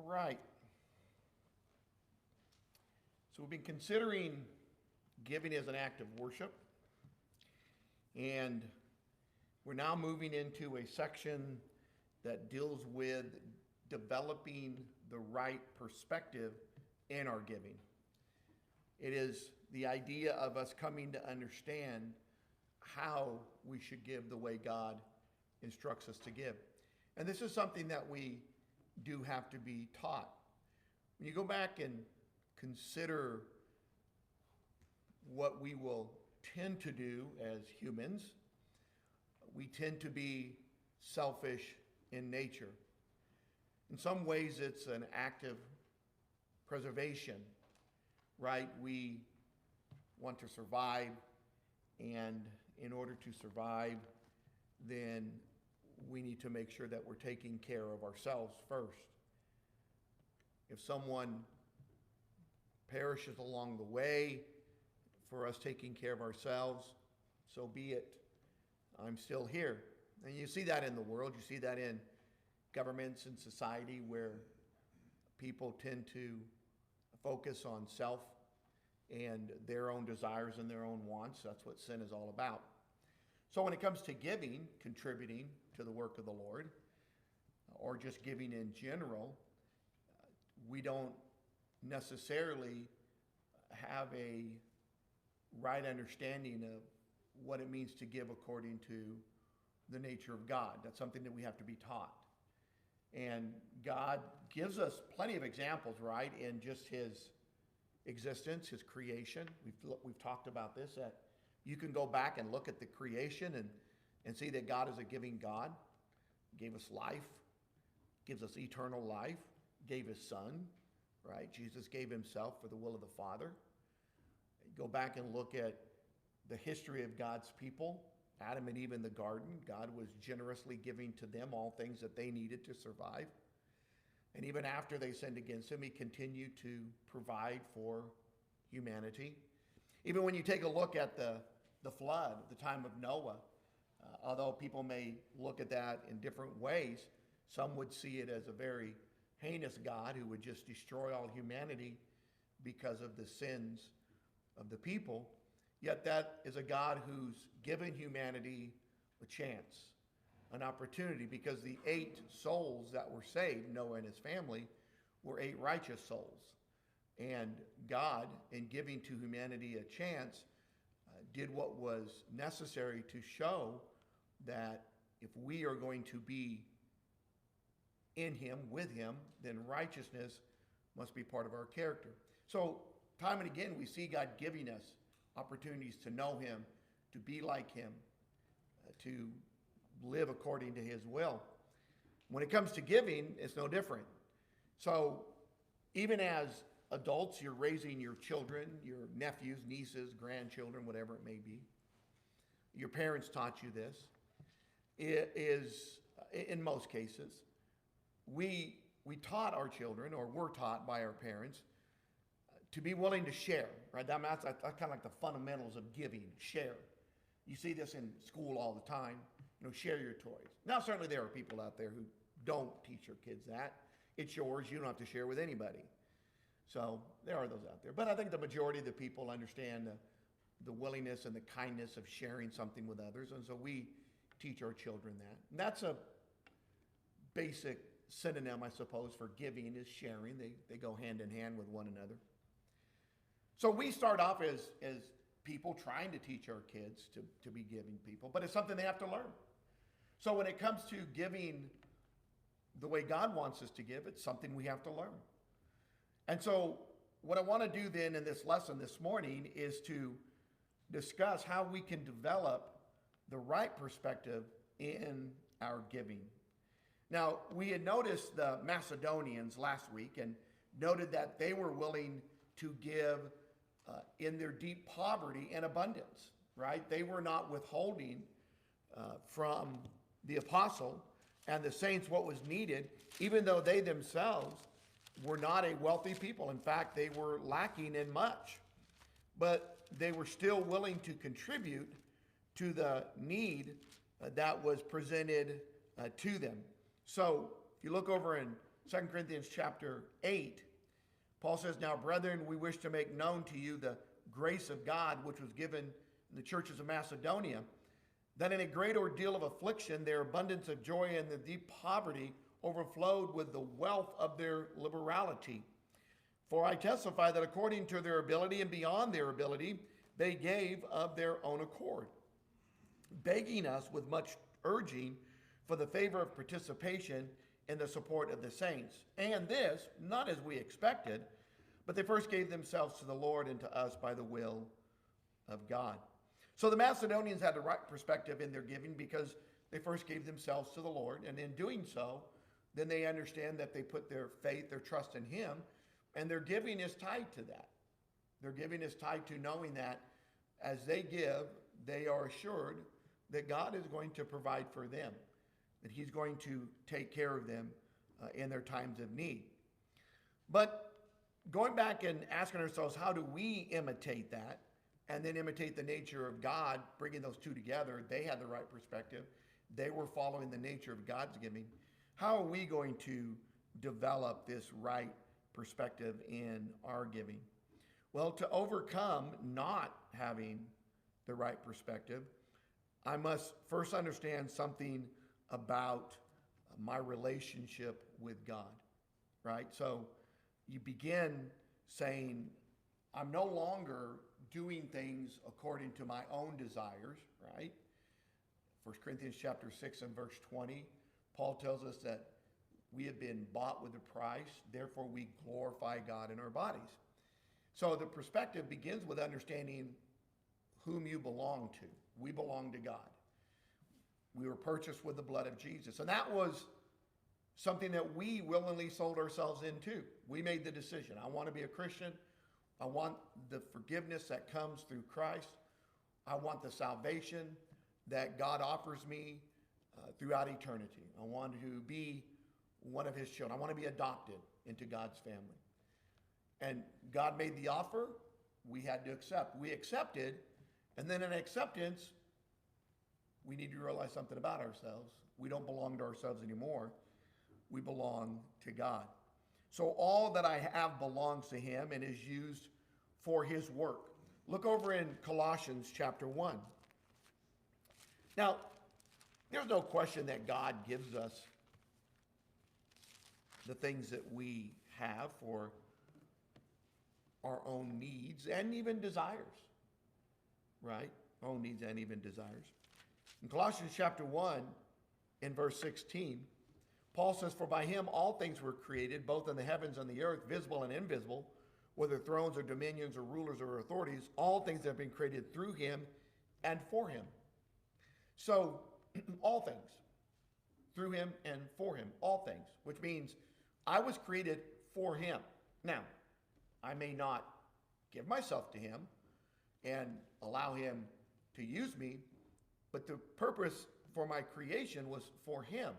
All right. So we've been considering giving as an act of worship. And we're now moving into a section that deals with developing the right perspective in our giving. It is the idea of us coming to understand how we should give the way God instructs us to give. And this is something that we do have to be taught. When you go back and consider what we will tend to do as humans, we tend to be selfish in nature. In some ways, it's an active preservation, right? We want to survive, and in order to survive, then we need to make sure that we're taking care of ourselves first. If someone perishes along the way for us taking care of ourselves, so be it. I'm still here. And you see that in the world. You see that in governments and society where people tend to focus on self and their own desires and their own wants. That's what sin is all about. So when it comes to giving, contributing to the work of the Lord, or just giving in general, we don't necessarily have a right understanding of what it means to give according to the nature of God. That's something that we have to be taught. And God gives us plenty of examples, right, in just his existence, his creation. We've talked about this, that you can go back and look at the creation and see that God is a giving God. He gave us life, gives us eternal life, gave his son, right? Jesus gave himself for the will of the Father. Go back and look at the history of God's people, Adam and Eve in the garden. God was generously giving to them all things that they needed to survive. And even after they sinned against him, he continued to provide for humanity. Even when you take a look at the flood, the time of Noah, although people may look at that in different ways, some would see it as a very heinous God who would just destroy all humanity because of the sins of the people. Yet that is a God who's given humanity a chance, an opportunity, because the 8 souls that were saved, Noah and his family, were 8 righteous souls. And God, in giving to humanity a chance, did what was necessary to show that if we are going to be in him, with him, then righteousness must be part of our character. So time and again, we see God giving us opportunities to know him, to be like him, to live according to his will. When it comes to giving, it's no different. So even as adults, you're raising your children, your nephews, nieces, grandchildren, whatever it may be. Your parents taught you this. It is, in most cases, we taught our children, or were taught by our parents, to be willing to share, right? That's kind of like the fundamentals of giving, share. You see this in school all the time, share your toys. Now, certainly there are people out there who don't teach their kids that. It's yours, you don't have to share with anybody. So there are those out there. But I think the majority of the people understand the willingness and the kindness of sharing something with others. And so we teach our children that. And that's a basic synonym, I suppose, for giving is sharing. They go hand in hand with one another. So we start off as people trying to teach our kids to be giving people, but it's something they have to learn. So when it comes to giving the way God wants us to give, it's something we have to learn. And so what I want to do then in this lesson this morning is to discuss how we can develop the right perspective in our giving. Now, we had noticed the Macedonians last week and noted that they were willing to give in their deep poverty and abundance, right? They were not withholding from the apostle and the saints what was needed, even though they themselves were not a wealthy people. In fact, they were lacking in much, but they were still willing to contribute to the need that was presented to them. So if you look over in 2 Corinthians chapter 8, Paul says, "Now, brethren, we wish to make known to you the grace of God, which was given in the churches of Macedonia, that in a great ordeal of affliction, their abundance of joy and the deep poverty overflowed with the wealth of their liberality. For I testify that according to their ability and beyond their ability, they gave of their own accord, begging us with much urging for the favor of participation in the support of the saints. And this, not as we expected, but they first gave themselves to the Lord and to us by the will of God." So the Macedonians had the right perspective in their giving because they first gave themselves to the Lord. And in doing so, then they understand that they put their faith, their trust in Him, and their giving is tied to that. Their giving is tied to knowing that as they give, they are assured that God is going to provide for them, that He's going to take care of them in their times of need. But going back and asking ourselves, how do we imitate that and then imitate the nature of God, bringing those two together? They had the right perspective. They were following the nature of God's giving. How are we going to develop this right perspective in our giving? Well, to overcome not having the right perspective, I must first understand something about my relationship with God, right? So you begin saying, I'm no longer doing things according to my own desires, right? 1 Corinthians chapter 6 and verse 20, Paul tells us that we have been bought with a price, therefore we glorify God in our bodies. So the perspective begins with understanding whom you belong to. We belong to God. We were purchased with the blood of Jesus. And that was something that we willingly sold ourselves into. We made the decision. I want to be a Christian. I want the forgiveness that comes through Christ. I want the salvation that God offers me throughout eternity. I want to be one of His children. I want to be adopted into God's family. And God made the offer. We had to accept. We accepted. And then in acceptance, we need to realize something about ourselves. We don't belong to ourselves anymore. We belong to God. So all that I have belongs to Him and is used for His work. Look over in Colossians chapter 1. Now, there's no question that God gives us the things that we have for our own needs and even desires, right? Our own needs and even desires. In Colossians chapter 1, in verse 16, Paul says, "For by Him all things were created, both in the heavens and the earth, visible and invisible, whether thrones or dominions or rulers or authorities, all things have been created through Him and for Him." So, all things, through Him and for Him, all things, which means I was created for Him. Now, I may not give myself to Him and allow Him to use me, but the purpose for my creation was for Him.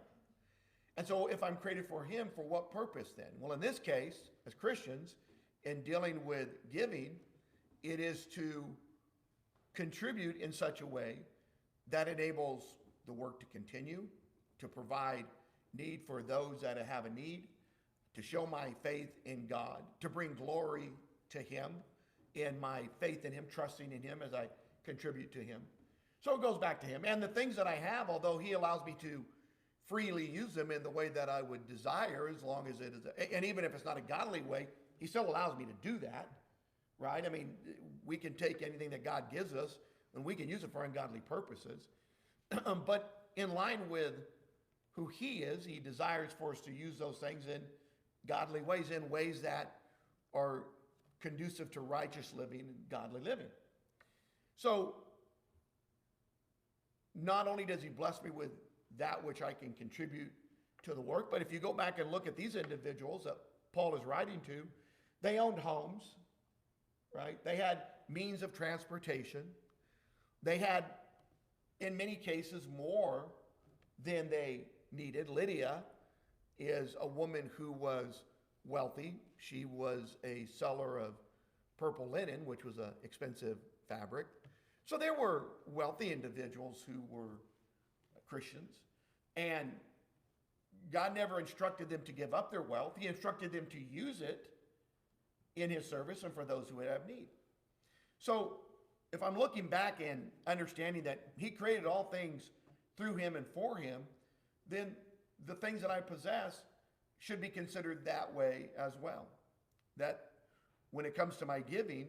And so if I'm created for Him, for what purpose then? Well, in this case, as Christians, in dealing with giving, it is to contribute in such a way that enables the work to continue, to provide need for those that have a need, to show my faith in God, to bring glory to Him in my faith in Him, trusting in Him as I contribute to Him. So it goes back to Him. And the things that I have, although He allows me to freely use them in the way that I would desire, as long as it is, and even if it's not a godly way, He still allows me to do that, right? I mean, we can take anything that God gives us and we can use it for ungodly purposes. But in line with who He is, He desires for us to use those things in godly ways, in ways that are conducive to righteous living and godly living. So, not only does He bless me with that which I can contribute to the work, but if you go back and look at these individuals that Paul is writing to, they owned homes, right? They had means of transportation. They had, in many cases, more than they needed. Lydia is a woman who was wealthy. She was a seller of purple linen, which was an expensive fabric. So there were wealthy individuals who were Christians. And God never instructed them to give up their wealth. He instructed them to use it in his service and for those who would have need. So if I'm looking back and understanding that he created all things through him and for him, then the things that I possess should be considered that way as well. That when it comes to my giving,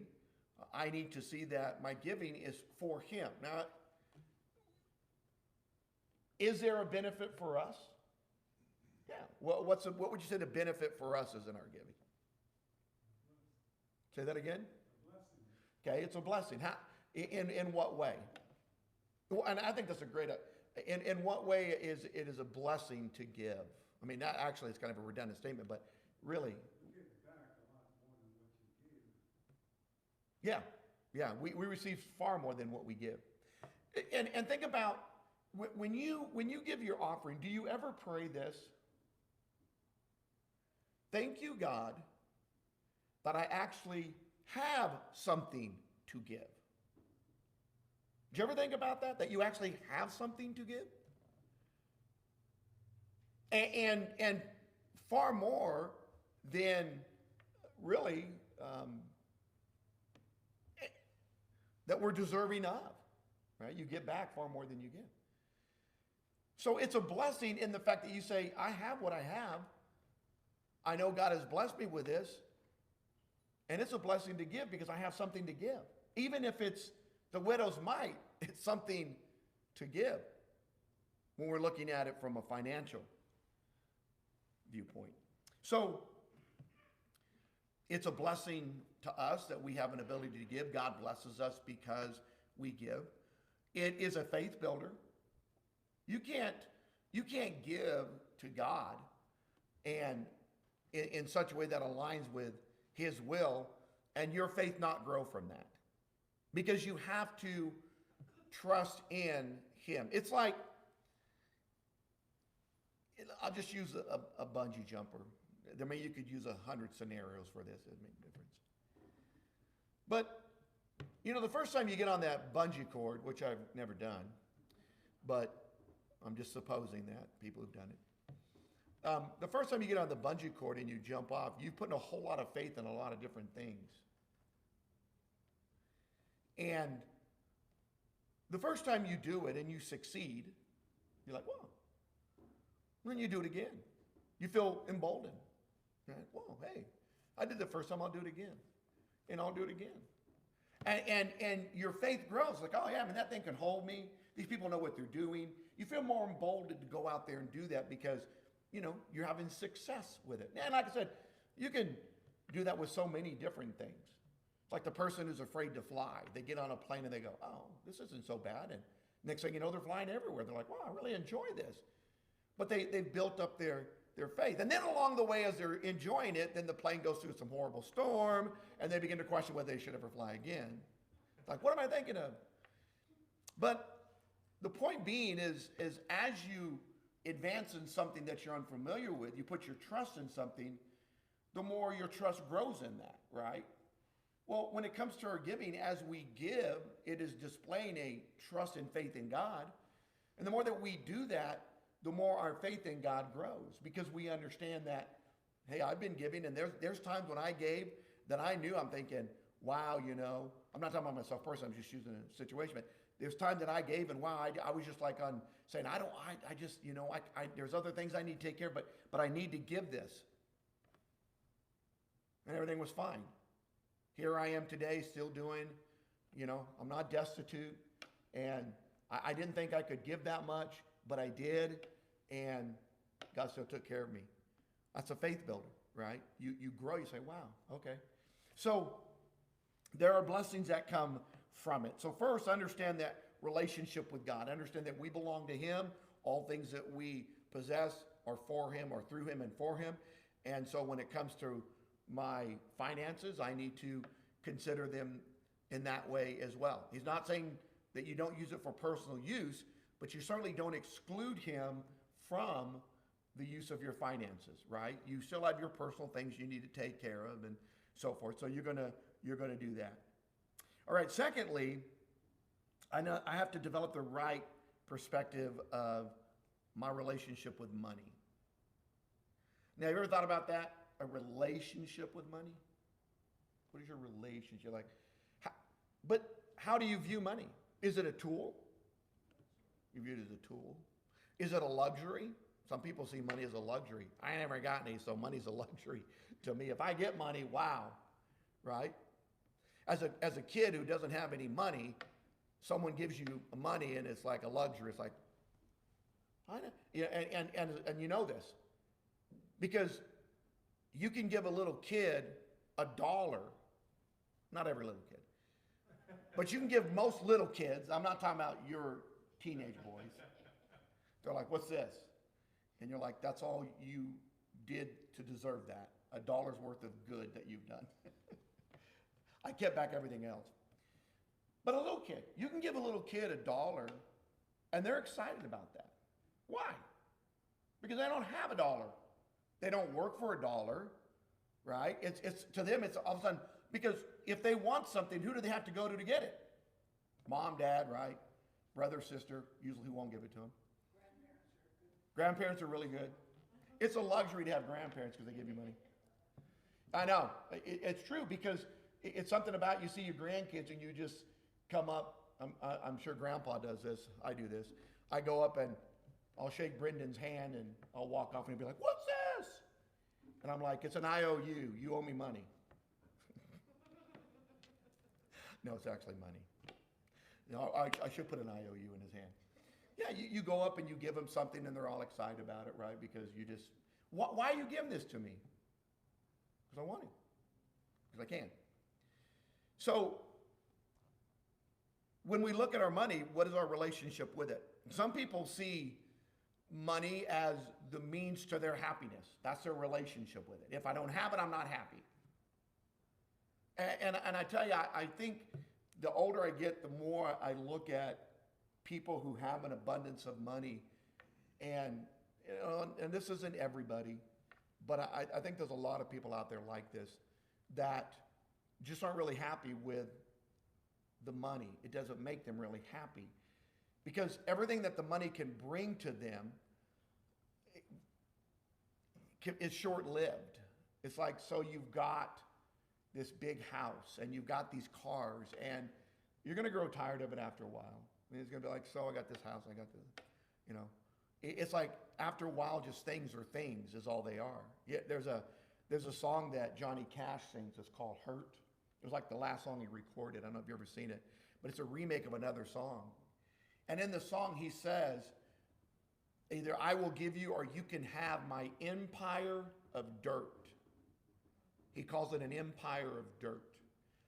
I need to see that my giving is for him. Now, is there a benefit for us? Yeah. What would you say the benefit for us is in our giving? Say that again? Okay, it's a blessing. How, in what way? And I think that's a great, in what way is it is a blessing to give? I mean, that actually it's kind of a redundant statement, but really. Yeah, we receive far more than what we give. And think about, when you give your offering, do you ever pray this? Thank you, God, that I actually have something to give. Did you ever think about that? That you actually have something to give? And far more than really that we're deserving of, right? You get back far more than you give. So it's a blessing in the fact that you say, I have what I have. I know God has blessed me with this. And it's a blessing to give because I have something to give. Even if it's the widow's mite, it's something to give when we're looking at it from a financial viewpoint. So it's a blessing to us that we have an ability to give. God blesses us because we give. It is a faith builder. You can't give to God and in such a way that aligns with his will and your faith not grow from that. Because you have to trust in him. It's like, I'll just use a bungee jumper. I mean, you could use 100 scenarios for this. It'd make a difference. But, the first time you get on that bungee cord, which I've never done, but I'm just supposing that, people who've done it. The first time you get on the bungee cord and you jump off, you put in a whole lot of faith in a lot of different things. And the first time you do it and you succeed, you're like, whoa. Then you do it again. You feel emboldened. Right? Whoa, hey, I did it the first time, I'll do it again. And I'll do it again. And your faith grows. Like, oh yeah, that thing can hold me. These people know what they're doing. You feel more emboldened to go out there and do that because, you're having success with it. And like I said, you can do that with so many different things. It's like the person who's afraid to fly. They get on a plane and they go, oh, this isn't so bad. And next thing you know, they're flying everywhere. They're like, wow, I really enjoy this. But they've built up their faith. And then along the way, as they're enjoying it, then the plane goes through some horrible storm, and they begin to question whether they should ever fly again. It's like, what am I thinking of? But the point being is as you advance in something that you're unfamiliar with, you put your trust in something, the more your trust grows in that, right? Well, when it comes to our giving, as we give, it is displaying a trust and faith in God. And the more that we do that, the more our faith in God grows because we understand that, hey, I've been giving, and there's times when I gave that I knew, I'm thinking, wow, I'm not talking about myself personally, I'm just using a situation, but there's times that I gave and wow, I was just like on saying, there's other things I need to take care of, but I need to give this. And everything was fine. Here I am today still doing, I'm not destitute, and I didn't think I could give that much, but I did, and God still took care of me. That's a faith builder, right? You grow, you say, wow, okay. So there are blessings that come from it. So first, understand that relationship with God. Understand that we belong to him. All things that we possess are for him or through him and for him. And so when it comes to my finances, I need to consider them in that way as well. He's not saying that you don't use it for personal use, but you certainly don't exclude him from the use of your finances, right? You still have your personal things you need to take care of and so forth. So you're gonna do that. All right. Secondly, I have to develop the right perspective of my relationship with money. Now, have you ever thought about that? A relationship with money? What is your relationship like? How, but how do you view money? Is it a tool? You view it as a tool. Is it a luxury? Some people see money as a luxury. I never got any, so money's a luxury to me. If I get money, wow, right? As a kid who doesn't have any money, someone gives you money and it's like a luxury. It's like, I know. Yeah, and you know this because you can give a little kid $1. Not every little kid, but you can give most little kids. I'm not talking about your teenage boys. They're like, "What's this?" And you're like, "That's all you did to deserve that. $1's worth of good that you've done." I kept back everything else. But a little kid, you can give a little kid $1, and they're excited about that. Why? Because they don't have $1. They don't work for $1, right? It's to them, it's all of a sudden, because if they want something, who do they have to go to get it? Mom, dad, right? Brother, sister, usually who won't give it to them? Grandparents are really good. It's a luxury to have grandparents because they give you money. I know. It's true because it's something about you see your grandkids and you just come up. I'm sure Grandpa does this. I do this. I go up and I'll shake Brendan's hand and I'll walk off and he'll be like, "What's this?" And I'm like, "It's an IOU. You owe me money." No, it's actually money. No, I should put an IOU in his hand. Yeah, you go up and you give them something and they're all excited about it, right? Because you just, why are you giving this to me? Because I want it. Because I can. So, when we look at our money, what is our relationship with it? Some people see money as the means to their happiness. That's their relationship with it. If I don't have it, I'm not happy. And I tell you, I think the older I get, the more I look at people who have an abundance of money. And, you know, and this isn't everybody, but I think there's a lot of people out there like this that just aren't really happy with the money. It doesn't make them really happy because everything that the money can bring to them is short-lived. It's like, so you've got this big house and you've got these cars and you're going to grow tired of it after a while. I mean, it's going to be like, so I got this house, I got this, you know. It's like after a while, just things are things is all they are. Yeah, there's a song that Johnny Cash sings. It's called Hurt. It was like the last song he recorded. I don't know if you've ever seen it, but it's a remake of another song. And in the song, he says, either I will give you or you can have my empire of dirt. He calls it an empire of dirt.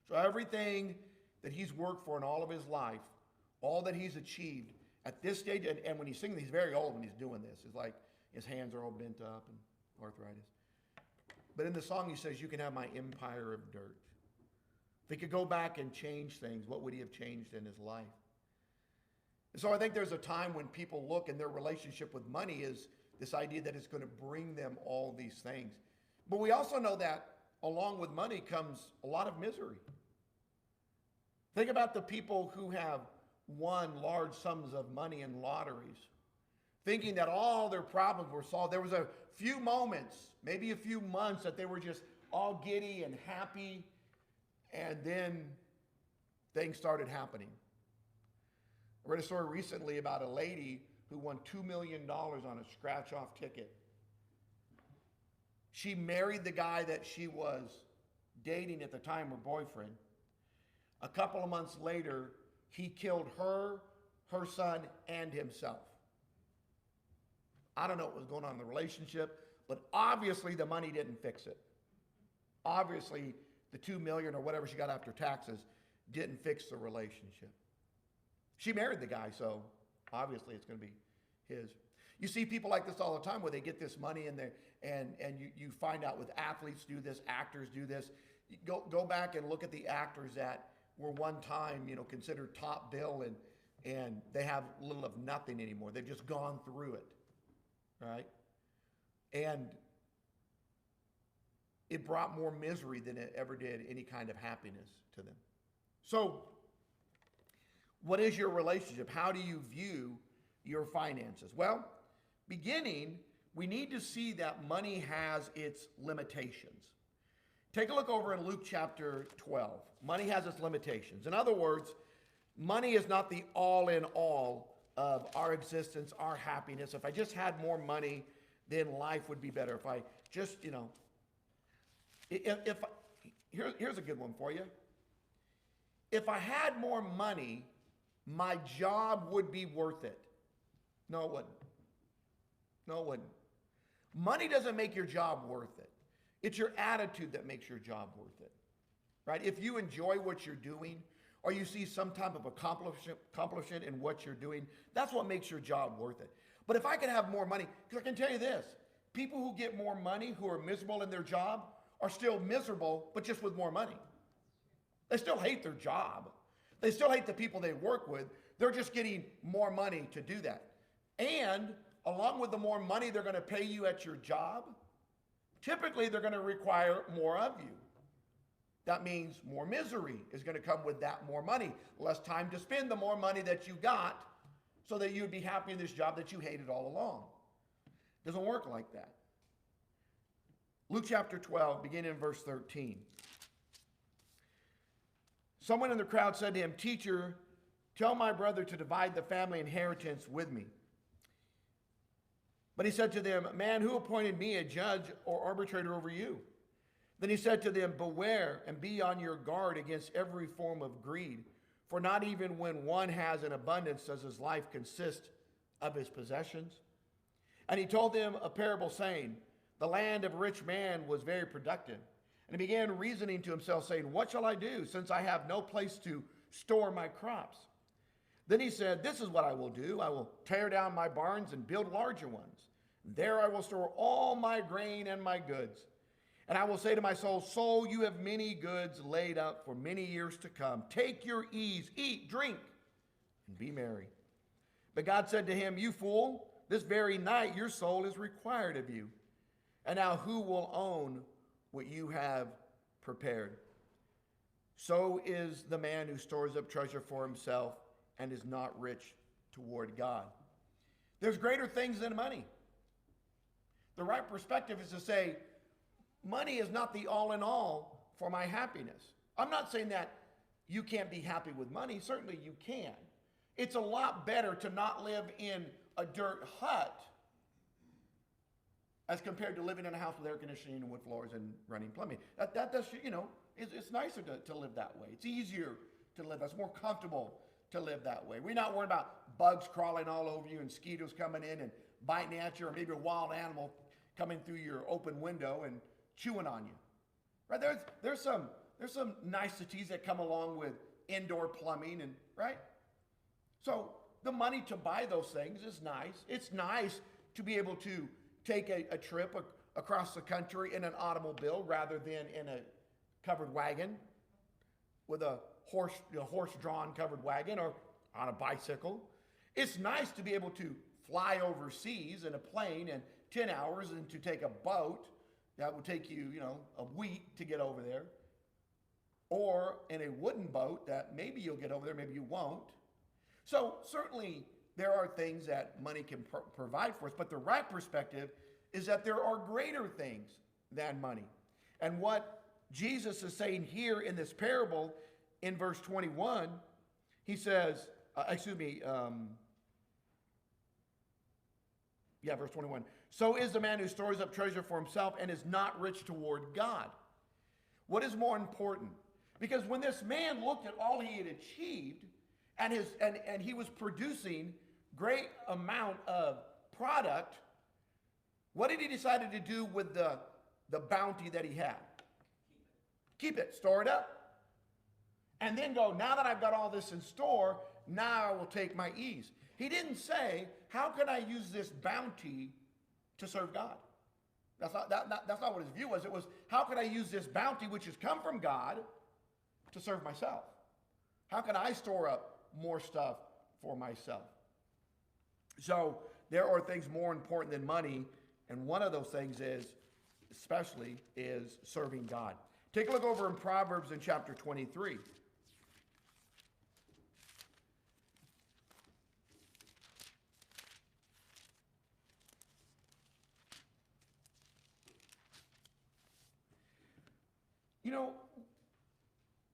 So everything that he's worked for in all of his life, all that he's achieved at this stage, and when he's singing, he's very old when he's doing this. It's like his hands are all bent up and arthritis. But in the song, he says, you can have my empire of dirt. If he could go back and change things, what would he have changed in his life? And so I think there's a time when people look and their relationship with money is this idea that it's going to bring them all these things. But we also know that along with money comes a lot of misery. Think about the people who have won large sums of money in lotteries, thinking that all their problems were solved. There was a few moments, maybe a few months, that they were just all giddy and happy, and then things started happening. I read a story recently about a lady who won $2 million on a scratch-off ticket. She married the guy that she was dating at the time, her boyfriend. A couple of months later, he killed her, her son, and himself. I don't know what was going on in the relationship, but obviously the money didn't fix it. Obviously, the $2 million or whatever she got after taxes didn't fix the relationship. She married the guy, so obviously it's going to be his. You see people like this all the time where they get this money and you find out with athletes do this, actors do this. You go back and look at the actors that were one time, considered top bill and they have little of nothing anymore. They've just gone through it, right? And it brought more misery than it ever did any kind of happiness to them. So, what is your relationship? How do you view your finances? Well, beginning we need to see that money has its limitations. Take a look over in Luke chapter 12. Money has its limitations. In other words, money is not the all in all of our existence, our happiness. If I just had more money, then life would be better. If I just, here's a good one for you. If I had more money, my job would be worth it. No, it wouldn't. No, it wouldn't. Money doesn't make your job worth it. It's your attitude that makes your job worth it, right? If you enjoy what you're doing, or you see some type of accomplishment in what you're doing, that's what makes your job worth it. But if I could have more money, because I can tell you this, people who get more money, who are miserable in their job, are still miserable, but just with more money. They still hate their job. They still hate the people they work with. They're just getting more money to do that. And along with the more money they're going to pay you at your job, typically they're going to require more of you. That means more misery is going to come with that more money. Less time to spend the more money that you got so that you'd be happy in this job that you hated all along. It doesn't work like that. Luke chapter 12, beginning in verse 13. Someone in the crowd said to him, "Teacher, tell my brother to divide the family inheritance with me." But he said to them, "Man, who appointed me a judge or arbitrator over you?" Then he said to them, "Beware and be on your guard against every form of greed, for not even when one has an abundance does his life consist of his possessions." And he told them a parable saying, "The land of a rich man was very productive. And he began reasoning to himself, saying, 'What shall I do, since I have no place to store my crops?' Then he said, 'This is what I will do. I will tear down my barns and build larger ones. There I will store all my grain and my goods. And I will say to my soul, soul, you have many goods laid up for many years to come. Take your ease, eat, drink, and be merry.' But God said to him, 'You fool, this very night your soul is required of you. And now who will own what you have prepared?' So is the man who stores up treasure for himself and is not rich toward God." There's greater things than money. The right perspective is to say, money is not the all in all for my happiness. I'm not saying that you can't be happy with money. Certainly you can. It's a lot better to not live in a dirt hut as compared to living in a house with air conditioning and wood floors and running plumbing. It's nicer to live that way. It's easier to live. It's more comfortable to live that way. We're not worried about bugs crawling all over you and mosquitoes coming in and biting at you, or maybe a wild animal coming through your open window and chewing on you. Right? There's some niceties that come along with indoor plumbing, and right? So the money to buy those things is nice. It's nice to be able to take a trip across the country in an automobile rather than in a covered wagon with a horse-drawn covered wagon, or on a bicycle. It's nice to be able to fly overseas in a plane in 10 hours and to take a boat that would take you, a week to get over there, or in a wooden boat that maybe you'll get over there, maybe you won't. So certainly there are things that money can provide for us, but the right perspective is that there are greater things than money. And what Jesus is saying here in this parable in verse 21, he says, verse 21. So is the man who stores up treasure for himself and is not rich toward God. What is more important? Because when this man looked at all he had achieved, and he was producing great amount of product, what did he decide to do with the bounty that he had? Keep it, store it up. And then go, now that I've got all this in store, now I will take my ease. He didn't say, how can I use this bounty to serve God? That's not what his view was. It was, how can I use this bounty, which has come from God, to serve myself? How can I store up more stuff for myself? So there are things more important than money, and one of those things is serving God. Take a look over in Proverbs in chapter 23. You know,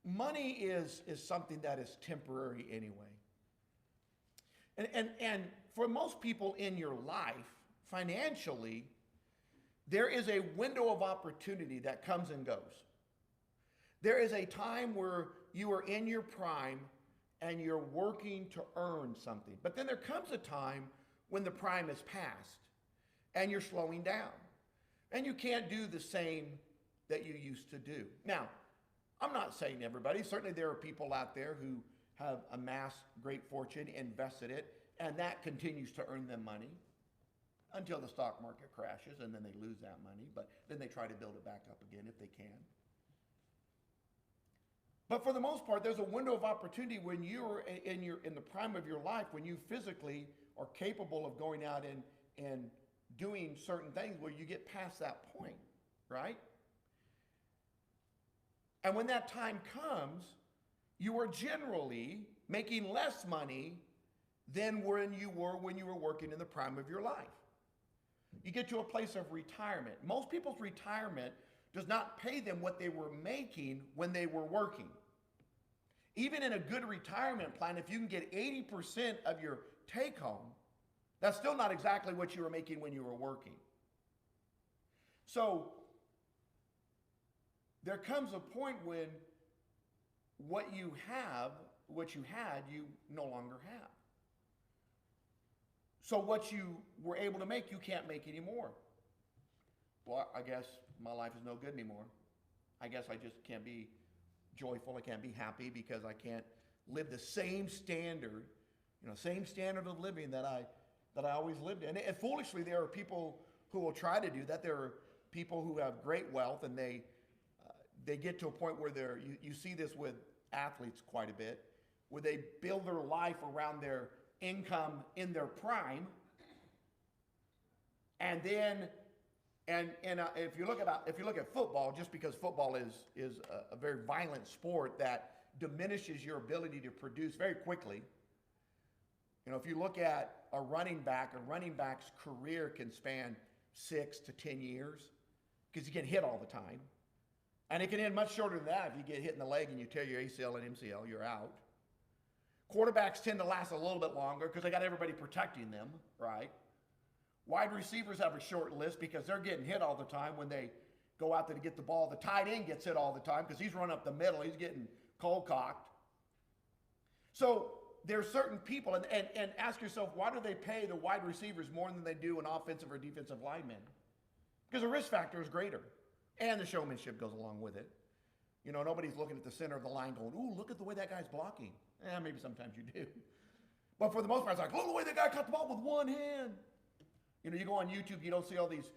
money is something that is temporary anyway. And for most people in your life, financially, there is a window of opportunity that comes and goes. There is a time where you are in your prime and you're working to earn something. But then there comes a time when the prime is past and you're slowing down. And you can't do the same that you used to do. Now, I'm not saying everybody. Certainly there are people out there who have amassed great fortune, invested it, and that continues to earn them money until the stock market crashes, and then they lose that money, but then they try to build it back up again if they can. But for the most part, there's a window of opportunity when you're in the prime of your life, when you physically are capable of going out and doing certain things where you get past that point, right? And when that time comes, you are generally making less money than when you were working in the prime of your life. You get to a place of retirement. Most people's retirement does not pay them what they were making when they were working. Even in a good retirement plan, if you can get 80% of your take home, that's still not exactly what you were making when you were working. So there comes a point when what you had, you no longer have. So what you were able to make, you can't make anymore. Well, I guess my life is no good anymore. I guess I just can't be joyful. I can't be happy because I can't live the same standard, same standard of living that I always lived in. And foolishly, there are people who will try to do that. There are people who have great wealth, and they get to a point where you see this with athletes quite a bit, where they build their life around their income in their prime, and then if you look at football, just because football is a very violent sport that diminishes your ability to produce very quickly. If you look at a running back's career can span 6 to 10 years because you get hit all the time. And it can end much shorter than that. If you get hit in the leg and you tear your ACL and MCL, you're out. Quarterbacks tend to last a little bit longer because they got everybody protecting them, right? Wide receivers have a short list because they're getting hit all the time when they go out there to get the ball. The tight end gets hit all the time because he's running up the middle. He's getting cold-cocked. So there's certain people, and ask yourself, why do they pay the wide receivers more than they do an offensive or defensive lineman? Because the risk factor is greater, and the showmanship goes along with it. Nobody's looking at the center of the line going, ooh, look at the way that guy's blocking. Maybe sometimes you do. But for the most part, it's like, look at the way that guy caught the ball with one hand. You go on YouTube, you don't see all these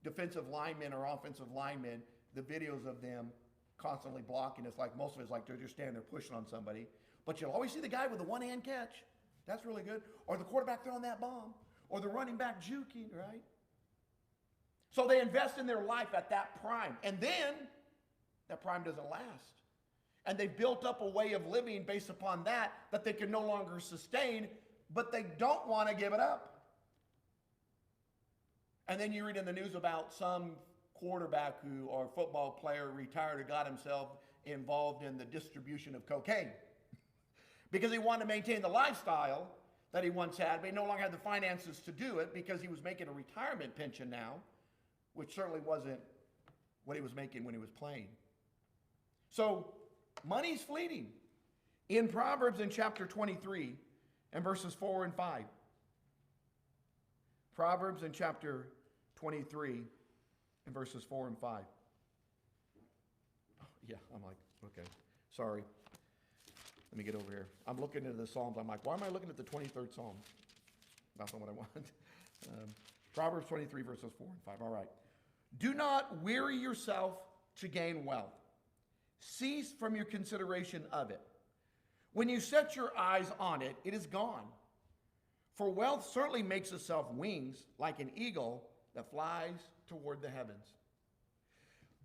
defensive linemen or offensive linemen, the videos of them constantly blocking. It's like most of it's like they're just standing there pushing on somebody. But you'll always see the guy with the one-hand catch. That's really good. Or the quarterback throwing that bomb. Or the running back juking, right? So they invest in their life at that prime. And then that prime doesn't last. And they've built up a way of living based upon that they can no longer sustain, but they don't want to give it up. And then you read in the news about some quarterback or football player retired who got himself involved in the distribution of cocaine because he wanted to maintain the lifestyle that he once had, but he no longer had the finances to do it because he was making a retirement pension now, which certainly wasn't what he was making when he was playing. So money's fleeting. In Proverbs in chapter 23 and verses 4 and 5. Proverbs in chapter 23 and verses 4 and 5. Yeah, I'm like, okay, sorry. Let me get over here. I'm looking into the Psalms. I'm like, why am I looking at the 23rd Psalm? That's not what I want. Proverbs 23 verses 4 and 5. All right. Do not weary yourself to gain wealth. Cease from your consideration of it. When you set your eyes on it, it is gone. For wealth certainly makes itself wings like an eagle that flies toward the heavens.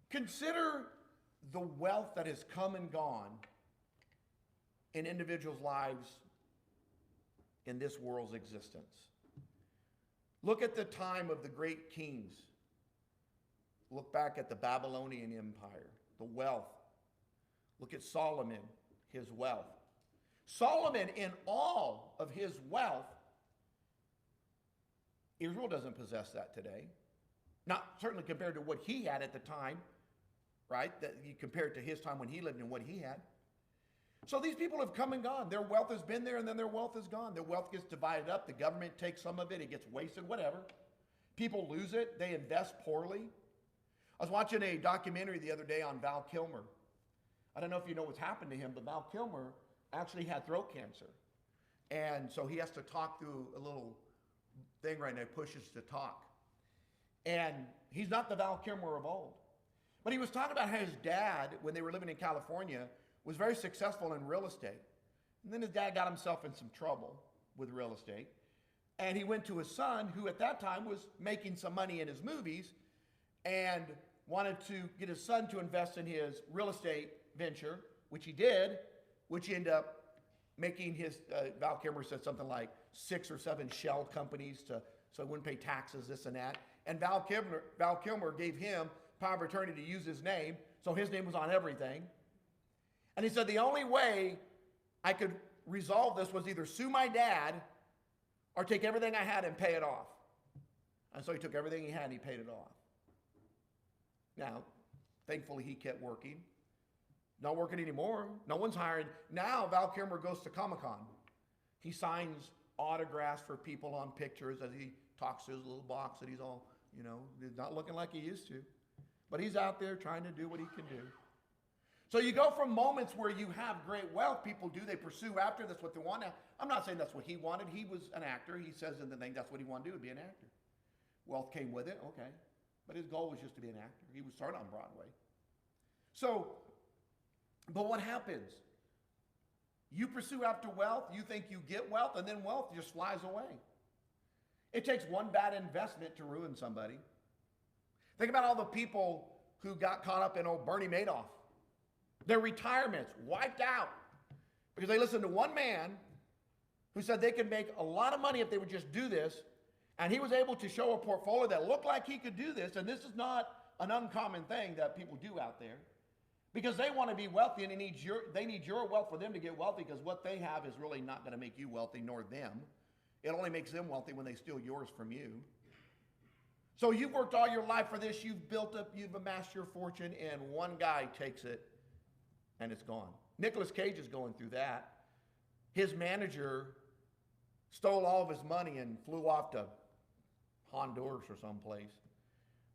Consider the wealth that has come and gone in individuals' lives in this world's existence. Look at the time of the great kings. Look back at the Babylonian Empire. the wealth. Look at Solomon, his wealth. Solomon, in all of his wealth, Israel doesn't possess that today. Not certainly compared to what he had at the time, right? That you compare it to his time when he lived and what he had. So these people have come and gone. Their wealth has been there and then their wealth is gone. Their wealth gets divided up. The government takes some of it. It gets wasted, whatever. People lose it. They invest poorly. I was watching a documentary the other day on Val Kilmer. I don't know if you know what's happened to him, but Val Kilmer actually had throat cancer. And so he has to talk through a little thing right now, pushes to talk. And he's not the Val Kilmer of old. But he was talking about how his dad, when they were living in California, was very successful in real estate. And then his dad got himself in some trouble with real estate. And he went to his son, who at that time was making some money in his movies, and wanted to get his son to invest in his real estate venture, which he did, which ended up making his, Val Kilmer said something like 6 or 7 shell companies so he wouldn't pay taxes, this and that. And Val Kilmer gave him power of attorney to use his name, so his name was on everything. And he said, the only way I could resolve this was either sue my dad or take everything I had and pay it off. And so he took everything he had and he paid it off. Now, thankfully he kept working. Not working anymore. No one's hiring. Now Val Kilmer goes to Comic-Con. He signs autographs for people on pictures as he talks to his little box that he's all, he's not looking like he used to. But he's out there trying to do what he can do. So you go from moments where you have great wealth, people do, they pursue after, that's what they want. Now, I'm not saying that's what he wanted. He was an actor. He says in the thing that's what he wanted to do, be an actor. Wealth came with it, okay. But his goal was just to be an actor. He would start on Broadway. So, but what happens? You pursue after wealth, you think you get wealth, and then wealth just flies away. It takes one bad investment to ruin somebody. Think about all the people who got caught up in old Bernie Madoff. Their retirements wiped out because they listened to one man who said they could make a lot of money if they would just do this. And he was able to show a portfolio that looked like he could do this. And this is not an uncommon thing that people do out there because they want to be wealthy and they need your wealth for them to get wealthy because what they have is really not going to make you wealthy nor them. It only makes them wealthy when they steal yours from you. So you've worked all your life for this. You've built up, you've amassed your fortune, and one guy takes it and it's gone. Nicolas Cage is going through that. His manager stole all of his money and flew off to Honduras or someplace.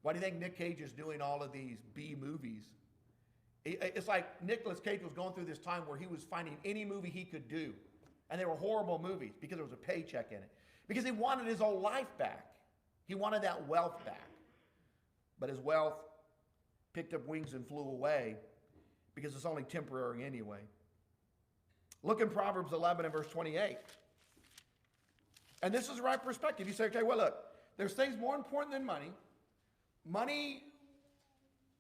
Why do you think Nick Cage is doing all of these B movies? It's like Nicolas Cage was going through this time where he was finding any movie he could do. And they were horrible movies because there was a paycheck in it. Because he wanted his old life back. He wanted that wealth back. But his wealth picked up wings and flew away because it's only temporary anyway. Look in Proverbs 11 and verse 28. And this is the right perspective. You say, okay, well, look, there's things more important than money. Money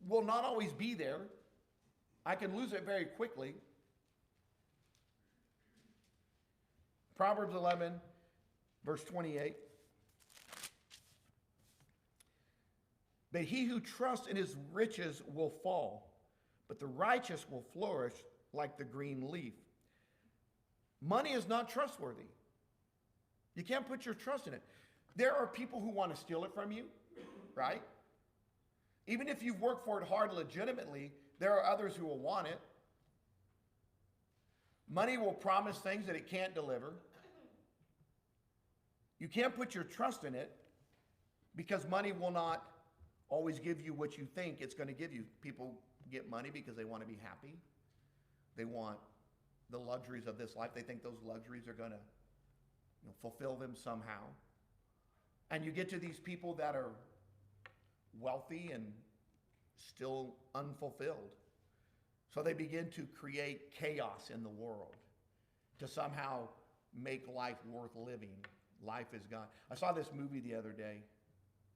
will not always be there. I can lose it very quickly. Proverbs 11, verse 28. But he who trusts in his riches will fall, but the righteous will flourish like the green leaf. Money is not trustworthy. You can't put your trust in it. There are people who want to steal it from you, right? Even if you've worked for it hard legitimately, there are others who will want it. Money will promise things that it can't deliver. You can't put your trust in it because money will not always give you what you think it's going to give you. People get money because they want to be happy. They want the luxuries of this life. They think those luxuries are going to fulfill them somehow. And you get to these people that are wealthy and still unfulfilled. So they begin to create chaos in the world to somehow make life worth living. Life is gone. I saw this movie the other day,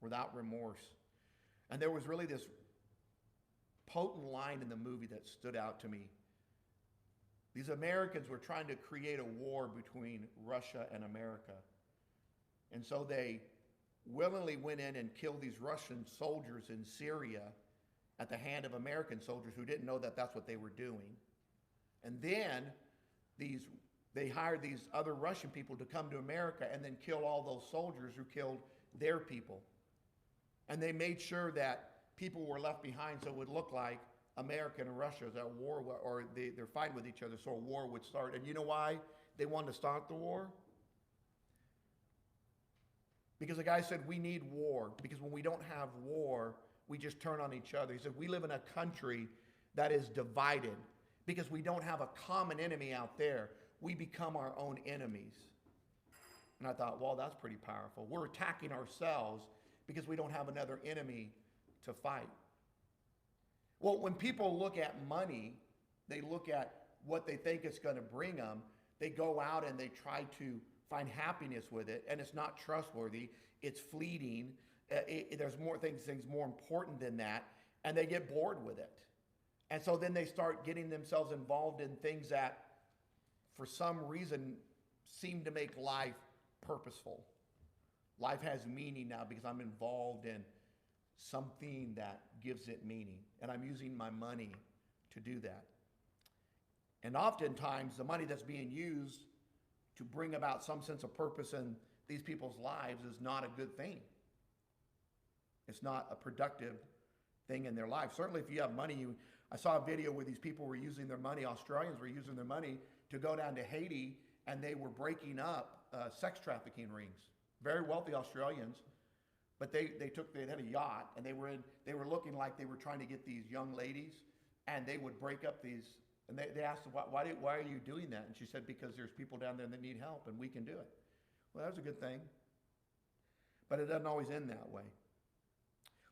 Without Remorse. And there was really this potent line in the movie that stood out to me. These Americans were trying to create a war between Russia and America. And so they willingly went in and killed these Russian soldiers in Syria at the hand of American soldiers who didn't know that that's what they were doing. And then they hired these other Russian people to come to America and then kill all those soldiers who killed their people. And they made sure that people were left behind so it would look like America and Russia is at war, or they're fighting with each other, so a war would start. And you know why they wanted to start the war? Because the guy said, we need war, because when we don't have war, we just turn on each other. He said, we live in a country that is divided because we don't have a common enemy out there. We become our own enemies. And I thought, well, that's pretty powerful. We're attacking ourselves because we don't have another enemy to fight. Well, when people look at money, they look at what they think it's going to bring them. They go out and they try to find happiness with it, and it's not trustworthy. It's fleeting. There's more things more important than that, and they get bored with it. And so then they start getting themselves involved in things that, for some reason, seem to make life purposeful. Life has meaning now because I'm involved in something that gives it meaning, and I'm using my money to do that. And oftentimes, the money that's being used to bring about some sense of purpose in these people's lives is not a good thing. It's not a productive thing in their life. Certainly, if you have money, I saw a video where these people were using their money, Australians were using their money to go down to Haiti, and they were breaking up sex trafficking rings. Very wealthy Australians, but they had a yacht, and they were looking like they were trying to get these young ladies, and they would break up these. And they asked, why are you doing that? And she said, because there's people down there that need help, and we can do it. Well, that's a good thing. But it doesn't always end that way.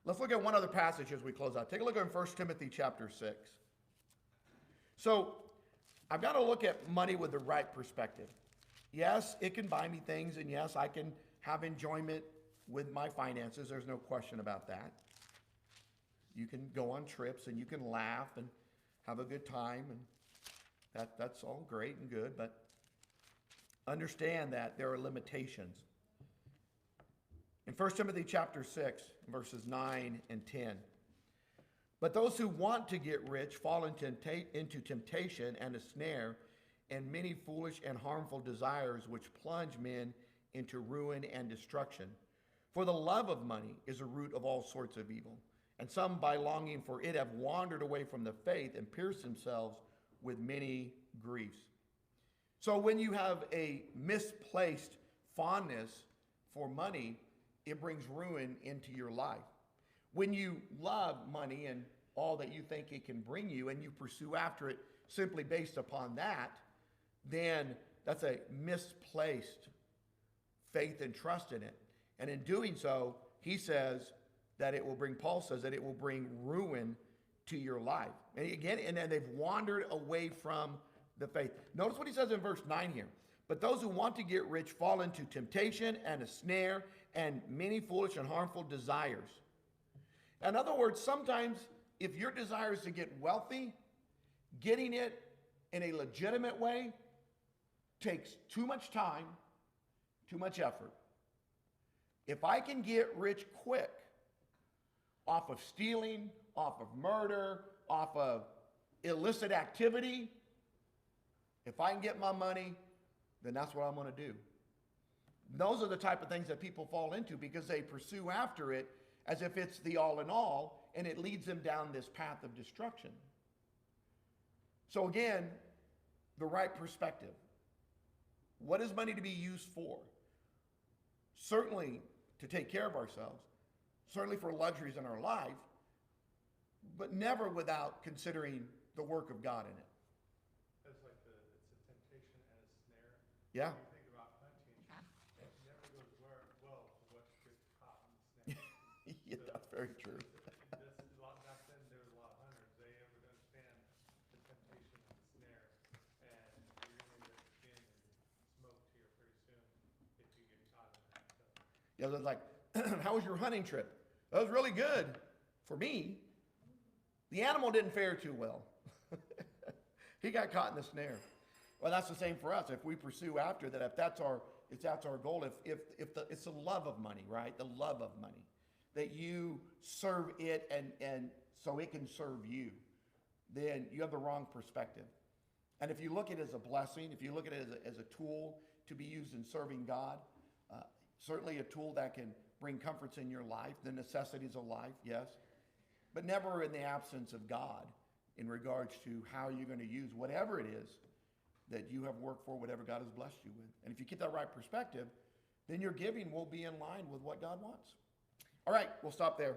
Let's look at one other passage as we close out. Take a look at 1 Timothy chapter 6. So I've got to look at money with the right perspective. Yes, it can buy me things, and yes, I can have enjoyment with my finances. There's no question about that. You can go on trips, and you can laugh, and have a good time, and that's all great and good, but understand that there are limitations. In 1 Timothy chapter 6, verses 9 and 10, but those who want to get rich fall into temptation and a snare, and many foolish and harmful desires which plunge men into ruin and destruction. For the love of money is a root of all sorts of evil. And some, by longing for it, have wandered away from the faith and pierced themselves with many griefs. So when you have a misplaced fondness for money, it brings ruin into your life. When you love money and all that you think it can bring you, and you pursue after it simply based upon that, then that's a misplaced faith and trust in it. And in doing so, he says, Paul says that it will bring ruin to your life. And again, and then they've wandered away from the faith. Notice what he says in verse 9 here. But those who want to get rich fall into temptation and a snare and many foolish and harmful desires. In other words, sometimes if your desire is to get wealthy, getting it in a legitimate way takes too much time, too much effort. If I can get rich quick, off of stealing, off of murder, off of illicit activity, if I can get my money, then that's what I'm going to do. Those are the type of things that people fall into because they pursue after it as if it's the all in all, and it leads them down this path of destruction. So again, the right perspective. What is money to be used for? Certainly to take care of ourselves. Certainly for luxuries in our life, but never without considering the work of God in it. It's like it's a temptation and a snare. Yeah. When you think about hunting, it never goes well to what gets caught in the snare. Yeah, that's very true. Back then, there was a lot of hunters. They would understand the temptation and the snare, and you're going to get skinned and smoked here pretty soon if you get caught in that. So. Yeah, it's like, how was your hunting trip? That was really good for me. The animal didn't fare too well. He got caught in the snare. Well, that's the same for us. If we pursue after that, if that's our goal, if it's the love of money, right? The love of money, that you serve it and so it can serve you, then you have the wrong perspective. And if you look at it as a blessing, if you look at it as a tool to be used in serving God, certainly a tool that can bring comforts in your life, the necessities of life, yes, but never in the absence of God in regards to how you're going to use whatever it is that you have worked for, whatever God has blessed you with. And if you get that right perspective, then your giving will be in line with what God wants. All right, we'll stop there.